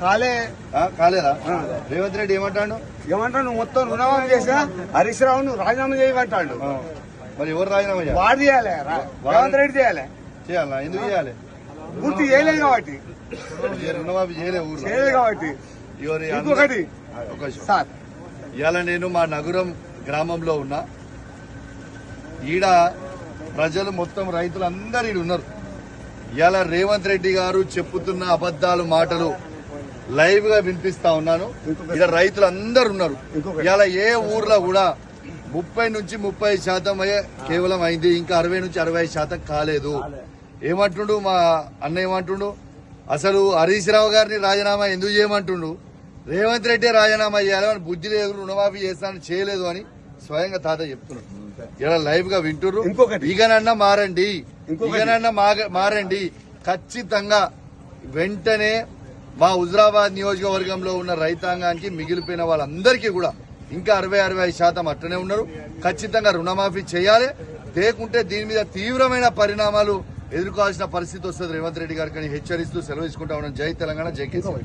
కాలేదా? రేవంత్ రెడ్డి ఏమంటాడు? నువ్వు మొత్తం రుణమాఫీ చేసినా హరీష్ రావు నువ్వు రాజీనామా చేయమంటాడు. మరి ఎవరు రాజీనామా చేయాలి? వాడు చేయాలి, రేవంత్ రెడ్డి చేయాలి. చేయాలా? ఎందుకు చేయాలి? పూర్తి చేయలేదు కాబట్టి, రుణమాఫీ చేయలేదు కాబట్టి. ఇంకొకటి సార్, ఇవాళ నేను మా నగరం గ్రామంలో ఉన్నా. ఈడ ప్రజలు మొత్తం రైతులు అందరు ఈడ ఉన్నారు. ఇవాళ రేవంత్ రెడ్డి గారు చెప్పుతున్న అబద్దాలు మాటలు లైవ్ గా వినిపిస్తా ఉన్నాను. ఇక్కడ రైతులు అందరు ఉన్నారు. ఇవాళ ఏ ఊర్లో కూడా 30 నుంచి 30% కేవలం అయింది, ఇంకా 60 నుంచి 65% కాలేదు. ఏమంటుండు మా అన్న? ఏమంటుండు? అసలు హరీష్ రావు గారిని రాజీనామా ఎందుకు చేయమంటుండు? రేవంత్ రెడ్డి రాజీనామా చేయాలని బుద్ధి లేదు, రుణమాఫీ చేస్తానని చేయలేదు అని స్వయంగా తాత చెప్తున్నాడు. ఇలా లైవ్ గా వింటున్నారు. ఇకనన్నా మారండి, ఇకనన్నా మారండి. ఖచ్చితంగా వెంటనే మా హుజరాబాద్ నియోజకవర్గంలో ఉన్న రైతాంగానికి మిగిలిపోయిన వాళ్ళందరికీ కూడా ఇంకా 60-65% అట్లనే ఉన్నారు. ఖచ్చితంగా రుణమాఫీ చేయాలి. లేకుంటే దీని మీద తీవ్రమైన పరిణామాలు ఎదుర్కోవాల్సిన పరిస్థితి వస్తుంది రేవంత్ రెడ్డి గారికి అని హెచ్చరిస్తూ సెలవు తీసుకుంటా ఉన్నాను. జై తెలంగాణ, జై కేసీఆర్.